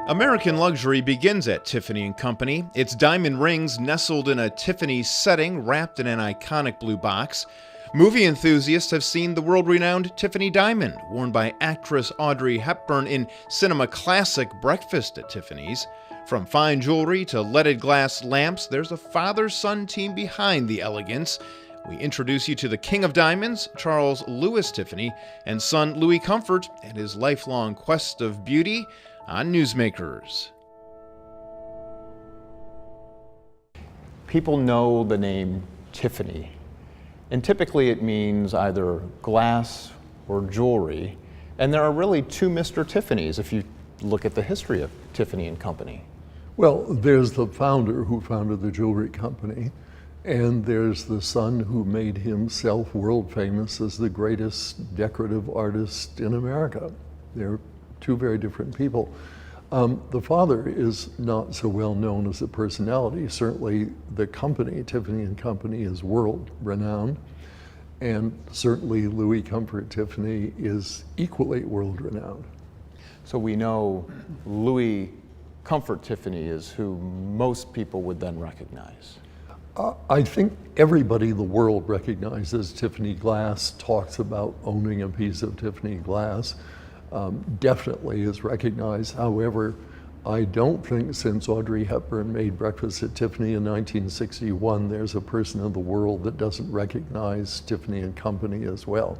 American luxury begins at Tiffany & Company. Its diamond rings nestled in a Tiffany setting wrapped in an iconic blue box. Movie enthusiasts have seen the world-renowned Tiffany diamond, worn by actress Audrey Hepburn in cinema classic Breakfast at Tiffany's. From fine jewelry to leaded glass lamps, there's a father-son team behind the elegance. We introduce you to the King of Diamonds, Charles Louis Tiffany, and son Louis Comfort and his lifelong quest of beauty on Newsmakers. People know the name Tiffany, and typically it means either glass or jewelry, and there are really two Mr. Tiffany's if you look at the history of Tiffany & Company. Well, there's the founder who founded the jewelry company, and there's the son who made himself world famous as the greatest decorative artist in America. They're two very different people. The father is not so well known as a personality. Certainly the company, Tiffany & Company, is world renowned, and certainly Louis Comfort Tiffany is equally world renowned. So we know Louis Comfort Tiffany is who most people would then recognize. I think everybody in the world recognizes Tiffany glass, talks about owning a piece of Tiffany glass. Definitely is recognized. However, I don't think since Audrey Hepburn made Breakfast at Tiffany in 1961, there's a person in the world that doesn't recognize Tiffany & Company as well.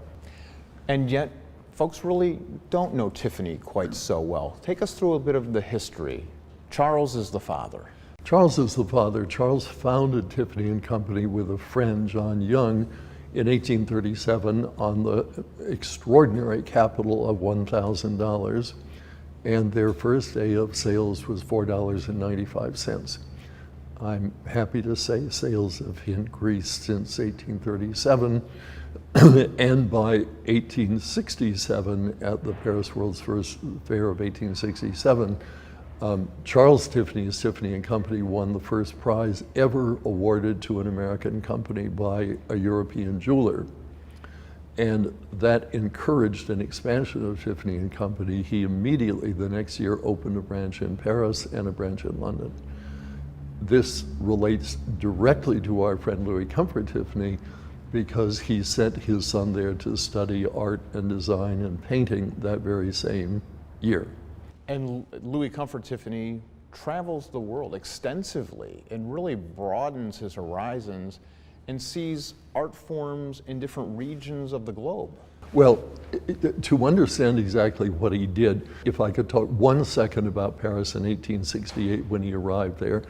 And yet, folks really don't know Tiffany quite so well. Take us through a bit of the history. Charles is the father. Charles is the father. Charles founded Tiffany & Company with a friend, John Young, in 1837 on the extraordinary capital of $1,000, and their first day of sales was $4.95. I'm happy to say sales have increased since 1837, and by 1867, at the Paris World's First Fair of 1867, Charles Tiffany's Tiffany & Company won the first prize ever awarded to an American company by a European jeweler. And that encouraged an expansion of Tiffany & Company. He immediately, the next year, opened a branch in Paris and a branch in London. This relates directly to our friend Louis Comfort Tiffany because he sent his son there to study art and design and painting that very same year. And Louis Comfort Tiffany travels the world extensively and really broadens his horizons and sees art forms in different regions of the globe. Well, to understand exactly what he did, if I could talk 1 second about Paris in 1868 when he arrived there.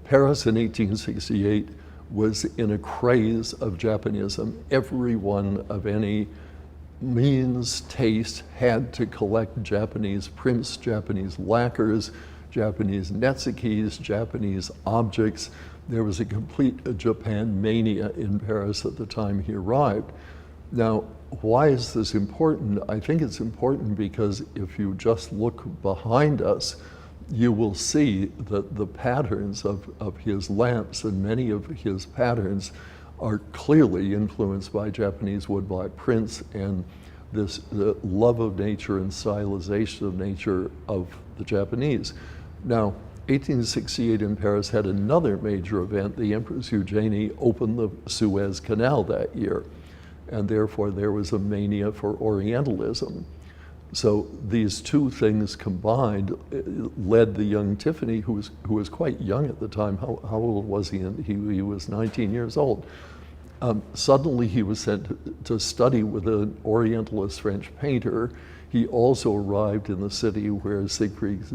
Paris in 1868 was in a craze of Japanism. Everyone of any means, taste, had to collect Japanese prints, Japanese lacquers, Japanese netzukis, Japanese objects. There was a complete Japan mania in Paris at the time he arrived. Now, why is this important? I think it's important because if you just look behind us, you will see that the patterns of his lamps and many of his patterns are clearly influenced by Japanese woodblock prints and this love of nature and stylization of nature of the Japanese. Now, 1868 in Paris had another major event. The Empress Eugenie opened the Suez Canal that year, and therefore there was a mania for Orientalism. So these two things combined led the young Tiffany, who was quite young at the time. How old was he? He was 19 years old. Suddenly he was sent to study with an Orientalist French painter. He also arrived in the city where Siegfried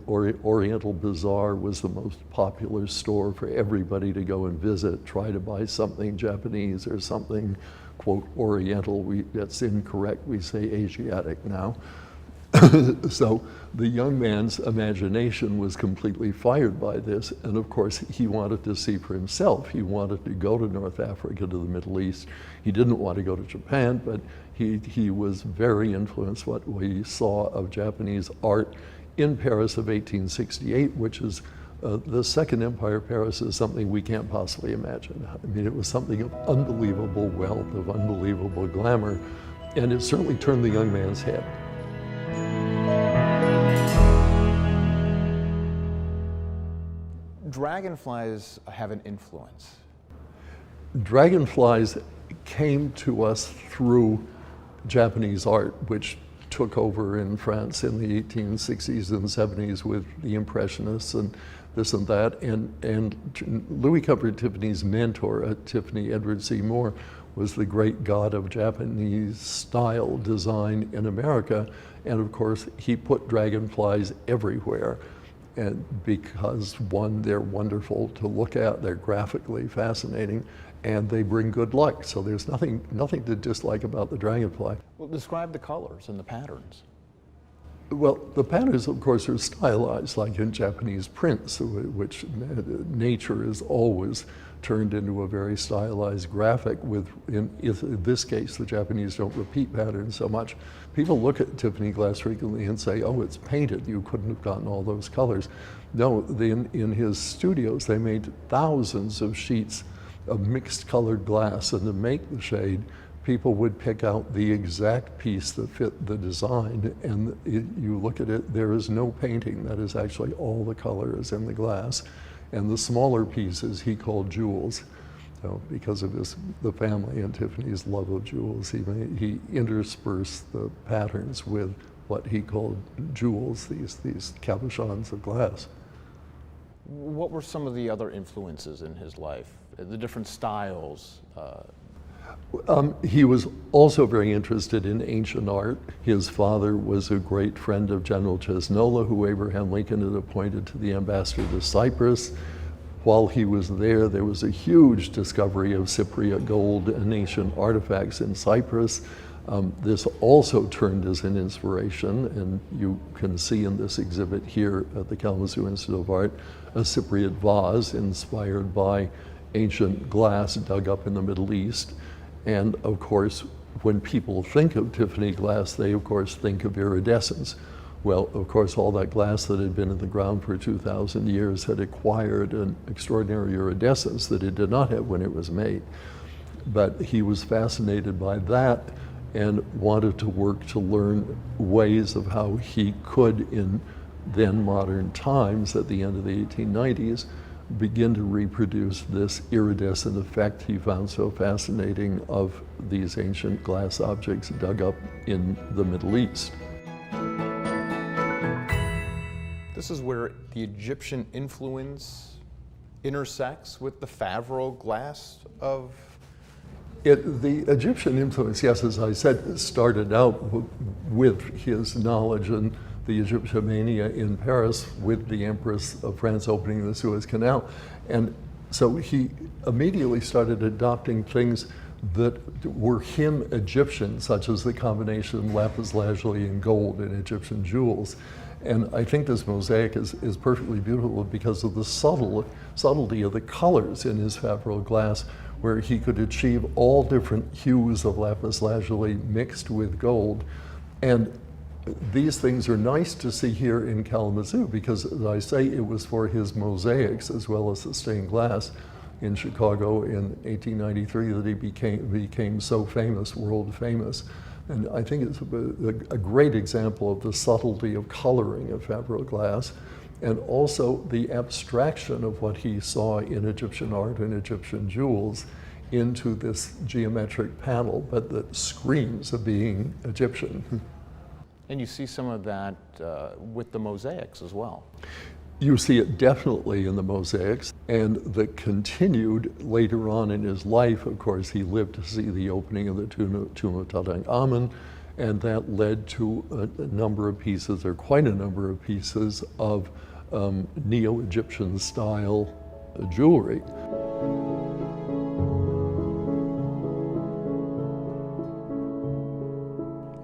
Oriental Bazaar was the most popular store for everybody to go and visit, try to buy something Japanese or something, quote, Oriental. That's incorrect, we say Asiatic now. So the young man's imagination was completely fired by this, and of course he wanted to see for himself. He wanted to go to North Africa, to the Middle East. He didn't want to go to Japan, but he was very influenced by what we saw of Japanese art in Paris of 1868, which is the Second Empire Paris is something we can't possibly imagine. I mean, it was something of unbelievable wealth, of unbelievable glamour, and it certainly turned the young man's head. Dragonflies have an influence. Dragonflies came to us through Japanese art, which took over in France in the 1860s and 70s with the Impressionists and this and that. And Louis Comfort Tiffany's mentor at Tiffany, Edward C. Moore, was the great god of Japanese style design in America. And of course, he put dragonflies everywhere. And because one, they're wonderful to look at, they're graphically fascinating, and they bring good luck. So there's nothing to dislike about the dragonfly. Well, describe the colors and the patterns. Well, the patterns, of course, are stylized, like in Japanese prints, which nature is always turned into a very stylized graphic with, in this case, the Japanese don't repeat patterns so much. People look at Tiffany glass frequently and say, oh, it's painted, you couldn't have gotten all those colors. No, in his studios, they made thousands of sheets of mixed colored glass, and to make the shade, people would pick out the exact piece that fit the design, and you look at it, there is no painting. That is actually all the color is in the glass. And the smaller pieces he called jewels. So because of the family and Tiffany's love of jewels, he interspersed the patterns with what he called jewels, these cabochons of glass. What were some of the other influences in his life, the different styles? He was also very interested in ancient art. His father was a great friend of General Cesnola, who Abraham Lincoln had appointed to the ambassador to Cyprus. While he was there, there was a huge discovery of Cypriot gold and ancient artifacts in Cyprus. This also turned as an inspiration, and you can see in this exhibit here at the Kalamazoo Institute of Art a Cypriot vase inspired by ancient glass dug up in the Middle East. And of course, when people think of Tiffany glass, they of course think of iridescence. Well, of course, all that glass that had been in the ground for 2,000 years had acquired an extraordinary iridescence that it did not have when it was made. But he was fascinated by that and wanted to work to learn ways of how he could, in then modern times at the end of the 1890s, begin to reproduce this iridescent effect he found so fascinating of these ancient glass objects dug up in the Middle East. This is where the Egyptian influence intersects with the Favreau glass of... The Egyptian influence, yes, as I said, started out with his knowledge and the Egyptomania in Paris with the Empress of France opening the Suez Canal. And so he immediately started adopting things that were him Egyptian, such as the combination lapis lazuli and gold and Egyptian jewels. And I think this mosaic is perfectly beautiful because of the subtlety of the colors in his Favreau glass, where he could achieve all different hues of lapis lazuli mixed with gold. And these things are nice to see here in Kalamazoo because, as I say, it was for his mosaics as well as the stained glass in Chicago in 1893 that he became so famous, world famous. And I think it's a great example of the subtlety of coloring of Favreau glass, and also the abstraction of what he saw in Egyptian art and Egyptian jewels into this geometric panel, but that screams of being Egyptian. And you see some of that with the mosaics as well. You see it definitely in the mosaics, and that continued later on in his life. Of course, he lived to see the opening of the tomb of Tutankhamun, and that led to a number of pieces, or quite a number of pieces, of Neo-Egyptian style jewelry.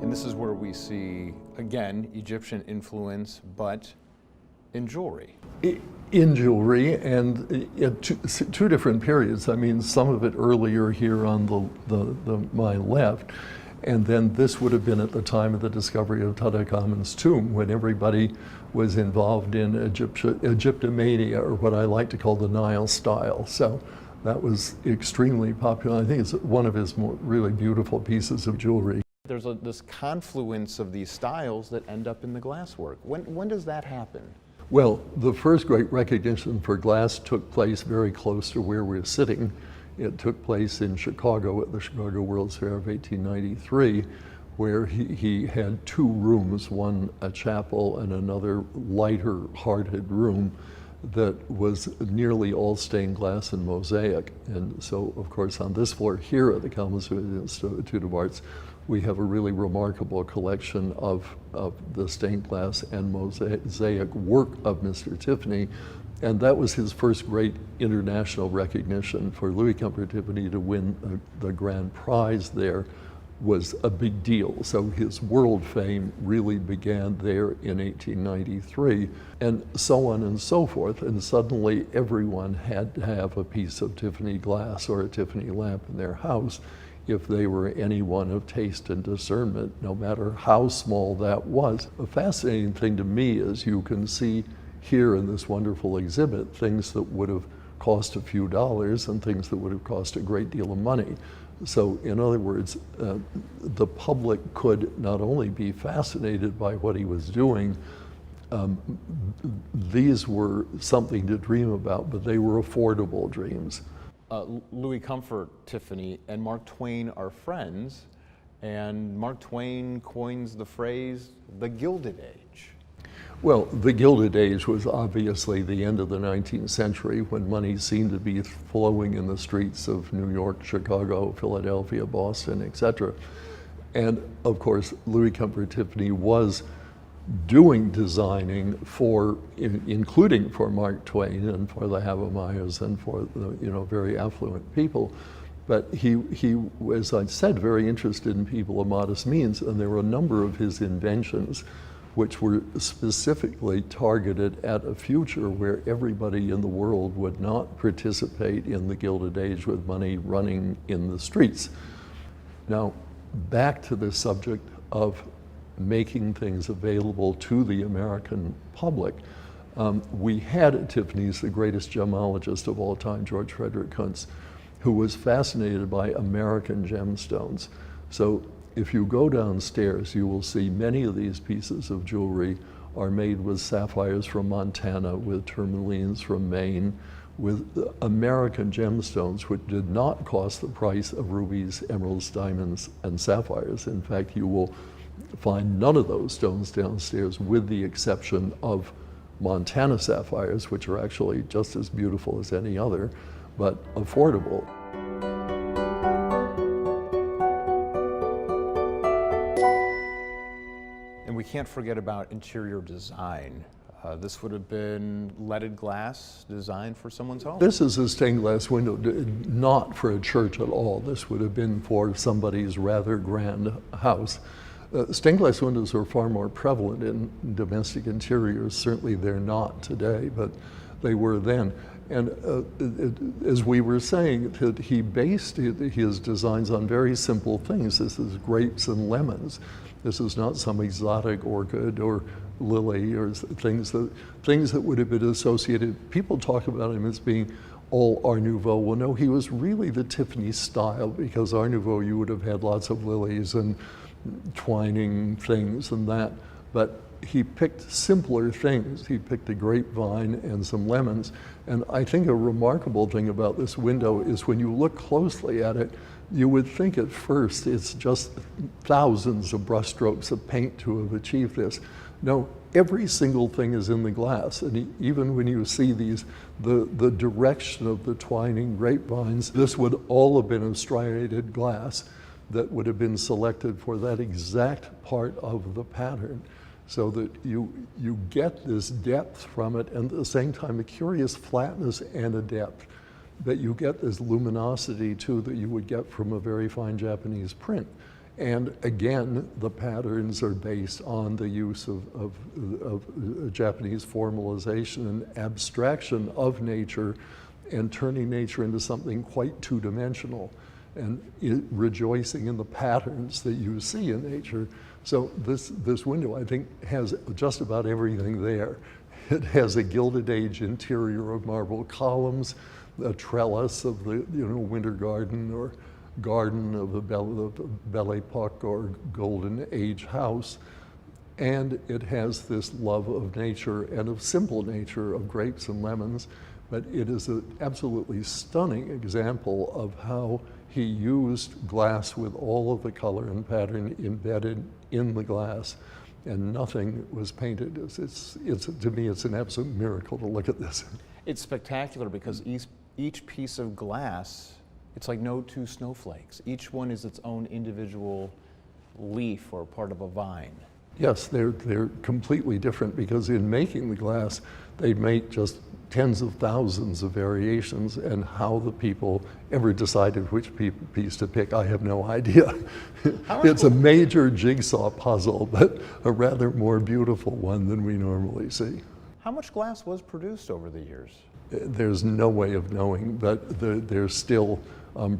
And this is where we see, again, Egyptian influence, but in jewelry. In jewelry, and at two different periods. I mean, some of it earlier here on my left, and then this would have been at the time of the discovery of Tutankhamun's tomb, when everybody was involved in Egyptomania, or what I like to call the Nile style. So that was extremely popular. I think it's one of his really beautiful pieces of jewelry. There's this confluence of these styles that end up in the glasswork. When does that happen? Well, the first great recognition for glass took place very close to where we're sitting. It took place in Chicago at the Chicago World's Fair of 1893, where he had two rooms, one a chapel and another lighter-hearted room that was nearly all stained glass and mosaic. And so, of course, on this floor here at the Kalamazoo Institute of Arts, we have a really remarkable collection of the stained glass and mosaic work of Mr. Tiffany. And that was his first great international recognition. For Louis Comfort Tiffany to win the grand prize there was a big deal. So his world fame really began there in 1893, and so on and so forth. And suddenly everyone had to have a piece of Tiffany glass or a Tiffany lamp in their house if they were anyone of taste and discernment, no matter how small that was. A fascinating thing to me is you can see here in this wonderful exhibit things that would have cost a few dollars and things that would have cost a great deal of money. So in other words, the public could not only be fascinated by what he was doing, these were something to dream about, but they were affordable dreams. Louis Comfort Tiffany and Mark Twain are friends, and Mark Twain coins the phrase, the Gilded Age. Well, the Gilded Age was obviously the end of the 19th century when money seemed to be flowing in the streets of New York, Chicago, Philadelphia, Boston, etc. And of course, Louis Comfort Tiffany was doing designing for, including for Mark Twain and for the Havemeyers and for the very affluent people. But he, as I said, very interested in people of modest means, and there were a number of his inventions which were specifically targeted at a future where everybody in the world would not participate in the Gilded Age with money running in the streets. Now, back to the subject of making things available to the American public. We had at Tiffany's the greatest gemologist of all time, George Frederick Kuntz, who was fascinated by American gemstones. So if you go downstairs, you will see many of these pieces of jewelry are made with sapphires from Montana, with tourmalines from Maine, with American gemstones, which did not cost the price of rubies, emeralds, diamonds, and sapphires. In fact, you will find none of those stones downstairs, with the exception of Montana sapphires, which are actually just as beautiful as any other, but affordable. And we can't forget about interior design. This would have been leaded glass designed for someone's home. This is a stained glass window, not for a church at all. This would have been for somebody's rather grand house. Stained glass windows are far more prevalent in domestic interiors. Certainly they're not today, but they were then. And as we were saying, he based his designs on very simple things. This is grapes and lemons. This is not some exotic orchid or lily or things that would have been associated. People talk about him as being all Art Nouveau. Well, no, he was really the Tiffany style, because Art Nouveau, you would have had lots of lilies and twining things and that, but he picked simpler things. He picked a grapevine and some lemons. And I think a remarkable thing about this window is when you look closely at it, you would think at first it's just thousands of brushstrokes of paint to have achieved this. No, every single thing is in the glass. And even when you see these, the direction of the twining grapevines, this would all have been a striated glass that would have been selected for that exact part of the pattern, so that you get this depth from it, and at the same time a curious flatness and a depth, that you get this luminosity too that you would get from a very fine Japanese print. And again, the patterns are based on the use of Japanese formalization and abstraction of nature, and turning nature into something quite two-dimensional, and rejoicing in the patterns that you see in nature. So this window, I think, has just about everything there. It has a Gilded Age interior of marble columns, a trellis of the winter garden or garden of the Belle Epoque or Golden Age house, and it has this love of nature and of simple nature of grapes and lemons, but it is an absolutely stunning example of how he used glass with all of the color and pattern embedded in the glass, and nothing was painted. To me, it's an absolute miracle to look at this. It's spectacular because each piece of glass, it's like no two snowflakes. Each one is its own individual leaf or part of a vine. Yes, they're completely different because in making the glass, they make just tens of thousands of variations, and how the people ever decided which piece to pick, I have no idea. It's a major jigsaw puzzle, but a rather more beautiful one than we normally see. How much glass was produced over the years? There's no way of knowing, but they're still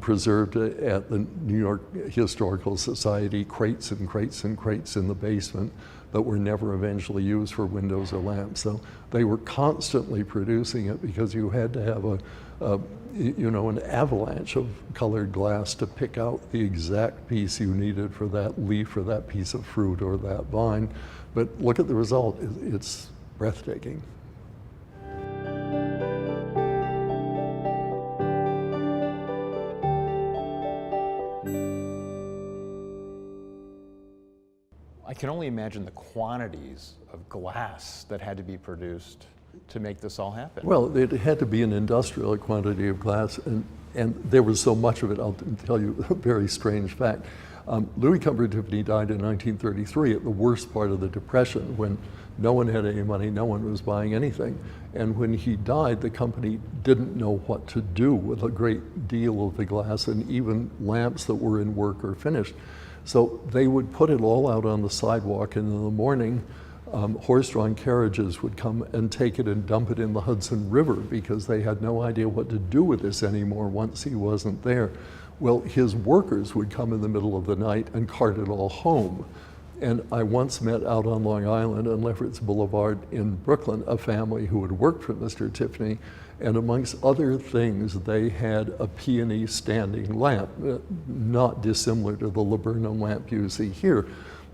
preserved at the New York Historical Society, crates and crates and crates in the basement that were never eventually used for windows or lamps. So they were constantly producing it because you had to have an avalanche of colored glass to pick out the exact piece you needed for that leaf or that piece of fruit or that vine. But look at the result, it's breathtaking. I can only imagine the quantities of glass that had to be produced to make this all happen. Well, it had to be an industrial quantity of glass, and there was so much of it. I'll tell you a very strange fact. Louis Comfort Tiffany died in 1933 at the worst part of the Depression, when no one had any money, no one was buying anything. And when he died, the company didn't know what to do with a great deal of the glass, and even lamps that were in work or finished. So they would put it all out on the sidewalk, and in the morning, horse-drawn carriages would come and take it and dump it in the Hudson River because they had no idea what to do with this anymore once he wasn't there. Well, his workers would come in the middle of the night and cart it all home. And I once met out on Long Island on Lefferts Boulevard in Brooklyn a family who had worked for Mr. Tiffany, and amongst other things, they had a peony standing lamp, not dissimilar to the laburnum lamp you see here.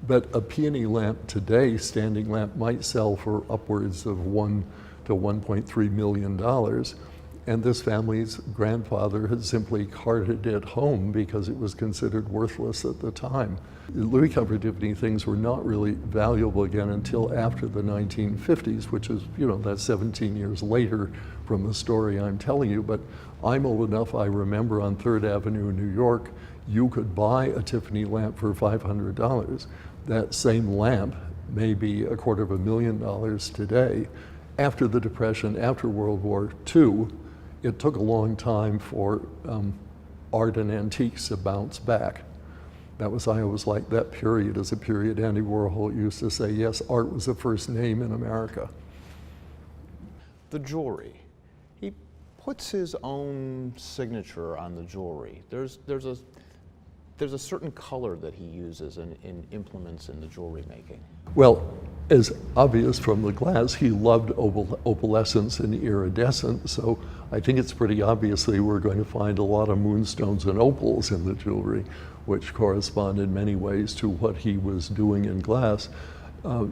But a peony lamp today, standing lamp, might sell for upwards of $1 to $1.3 million. And this family's grandfather had simply carted it home because it was considered worthless at the time. Louis Comfort Tiffany things were not really valuable again until after the 1950s, which is, that's 17 years later from the story I'm telling you. But I'm old enough, I remember on 3rd Avenue in New York, you could buy a Tiffany lamp for $500. That same lamp may be $250,000 today. After the Depression, after World War II, it took a long time for art and antiques to bounce back. I always liked that period as a period Andy Warhol used to say, yes, art was the first name in America. The jewelry. He puts his own signature on the jewelry. There's a certain color that he uses in implements in the jewelry making. Well, as obvious from the glass, he loved opalescence and iridescence, so I think it's pretty obviously we're going to find a lot of moonstones and opals in the jewelry, which correspond in many ways to what he was doing in glass.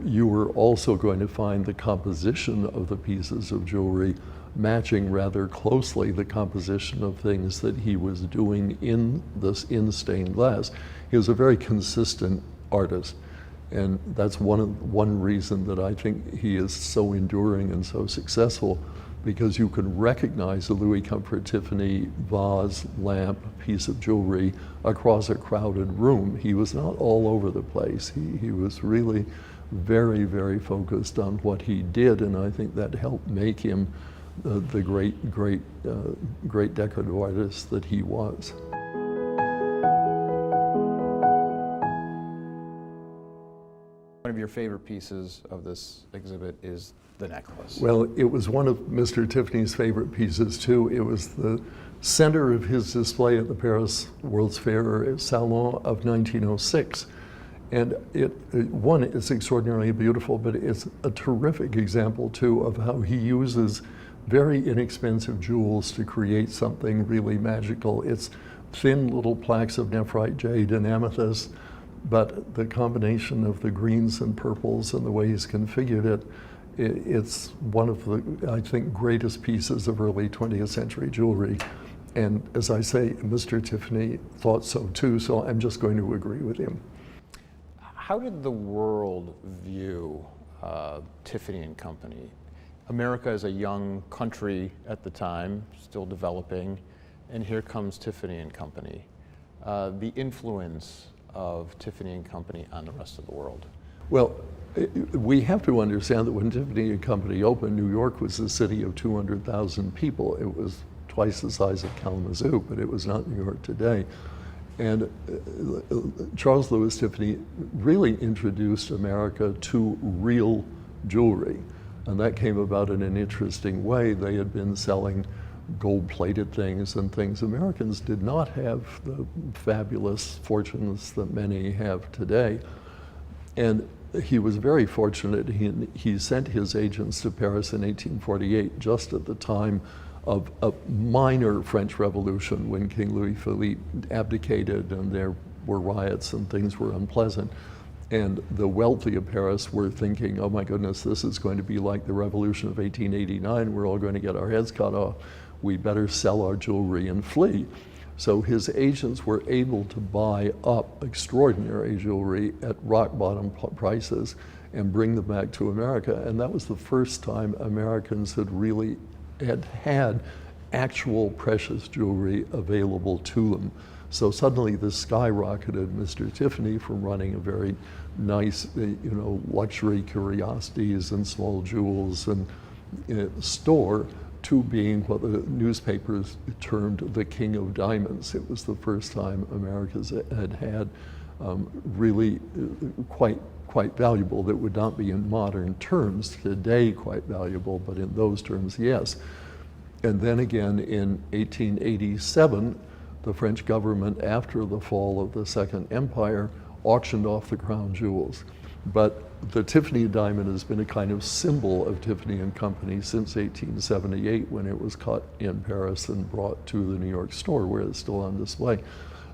You were also going to find the composition of the pieces of jewelry matching rather closely the composition of things that he was doing in stained glass. He was a very consistent artist, and that's one reason that I think he is so enduring and so successful, because you can recognize a Louis Comfort Tiffany vase, lamp, piece of jewelry across a crowded room. He was not all over the place. He was really very, very focused on what he did, and I think that helped make him the great decorative artist that he was. One of your favorite pieces of this exhibit is the necklace. Well, it was one of Mr. Tiffany's favorite pieces too. It was the center of his display at the Paris World's Fair Salon of 1906. And it's extraordinarily beautiful, but it's a terrific example too of how he uses very inexpensive jewels to create something really magical. It's thin little plaques of nephrite jade and amethyst, but the combination of the greens and purples and the way he's configured it, it's one of the, I think, greatest pieces of early 20th century jewelry. And as I say, Mr. Tiffany thought so too, so I'm just going to agree with him. How did the world view Tiffany and Company? America is a young country at the time, still developing, and here comes Tiffany and Company. The influence of Tiffany and Company on the rest of the world. Well, we have to understand that when Tiffany and Company opened, New York was a city of 200,000 people. It was twice the size of Kalamazoo, but it was not New York today. And Charles Louis Tiffany really introduced America to real jewelry. And that came about in an interesting way. They had been selling gold-plated things and things. Americans did not have the fabulous fortunes that many have today. And he was very fortunate. He sent his agents to Paris in 1848, just at the time of a minor French Revolution, when King Louis Philippe abdicated and there were riots and things were unpleasant. And the wealthy of Paris were thinking, oh my goodness, this is going to be like the Revolution of 1889. We're all going to get our heads cut off. We better sell our jewelry and flee. So his agents were able to buy up extraordinary jewelry at rock bottom prices and bring them back to America. And that was the first time Americans had actual precious jewelry available to them. So suddenly this skyrocketed Mr. Tiffany from running a very nice, luxury curiosities and small jewels and store to being what the newspapers termed the king of diamonds. It was the first time Americans had really quite valuable, that would not be in modern terms today quite valuable, but in those terms, yes. And then again in 1887, the French government, after the fall of the Second Empire, auctioned off the crown jewels. But the Tiffany diamond has been a kind of symbol of Tiffany and Company since 1878, when it was cut in Paris and brought to the New York store, where it's still on display.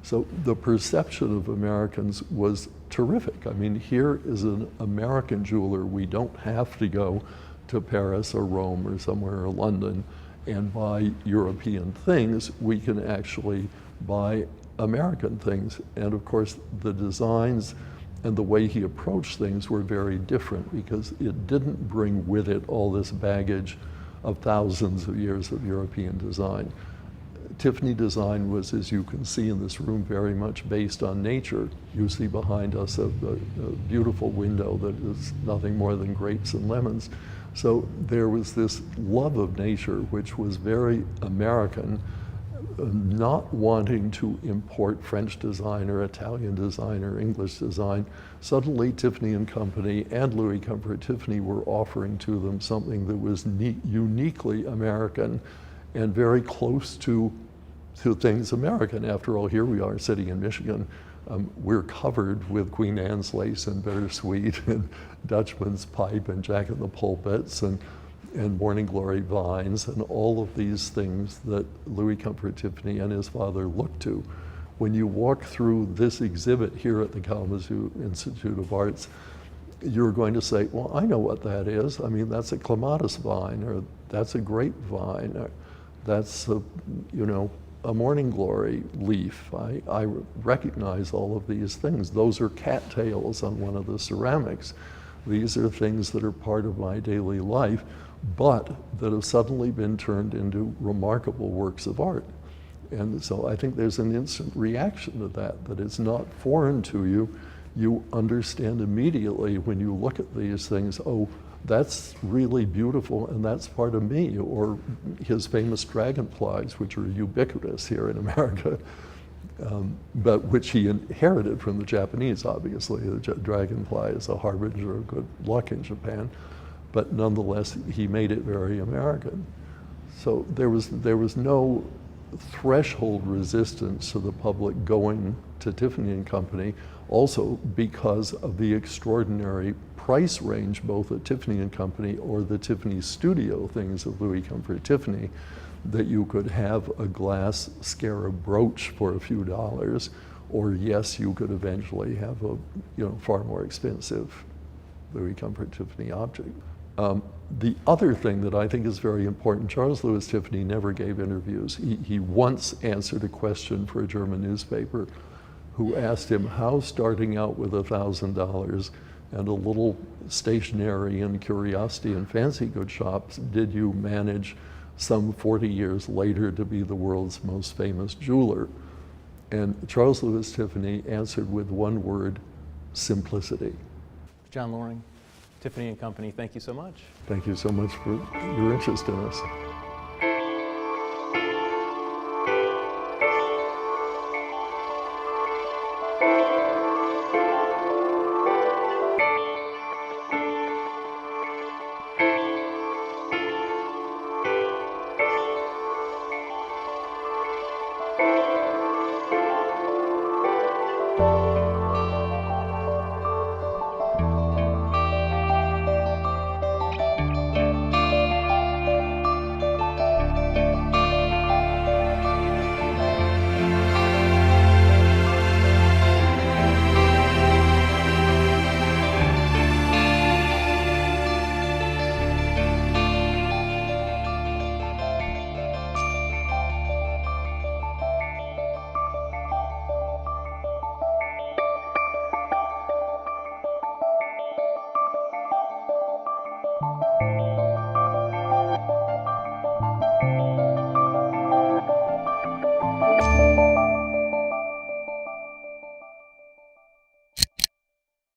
So the perception of Americans was terrific. I mean, here is an American jeweler. We don't have to go to Paris or Rome or somewhere, or London, and buy European things. We can actually buy American things. And of course, the designs and the way he approached things were very different, because it didn't bring with it all this baggage of thousands of years of European design. Tiffany design was, as you can see in this room, very much based on nature. You see behind us a beautiful window that is nothing more than grapes and lemons. So there was this love of nature, which was very American, not wanting to import French design or Italian design or English design. Suddenly Tiffany and Company and Louis Comfort Tiffany were offering to them something that was uniquely American and very close to things American. After all, here we are sitting in Michigan. We're covered with Queen Anne's lace and bittersweet and Dutchman's pipe and Jack in the Pulpits and Morning Glory vines and all of these things that Louis Comfort Tiffany and his father looked to. When you walk through this exhibit here at the Kalamazoo Institute of Arts, you're going to say, well, I know what that is. I mean, that's a clematis vine, or that's a grapevine, or that's a Morning Glory leaf. I recognize all of these things. Those are cattails on one of the ceramics. These are things that are part of my daily life, but that have suddenly been turned into remarkable works of art. And so I think there's an instant reaction to that it's not foreign to you. You understand immediately when you look at these things, oh, that's really beautiful, and that's part of me. Or his famous dragonflies, which are ubiquitous here in America, but which he inherited from the Japanese, obviously. The dragonfly is a harbinger of good luck in Japan, but nonetheless, he made it very American. So there was no threshold resistance to the public going to Tiffany and Company, also because of the extraordinary price range, both at Tiffany and Company or the Tiffany studio things of Louis Comfort Tiffany, that you could have a glass scarab brooch for a few dollars, or yes, you could eventually have a far more expensive Louis Comfort Tiffany object. The other thing that I think is very important, Charles Louis Tiffany never gave interviews. He once answered a question for a German newspaper who asked him how, starting out with $1,000 and a little stationery and curiosity and fancy goods shops, did you manage some 40 years later to be the world's most famous jeweler? And Charles Louis Tiffany answered with one word: simplicity. John Loring, Tiffany and Company, thank you so much. Thank you so much for your interest in us.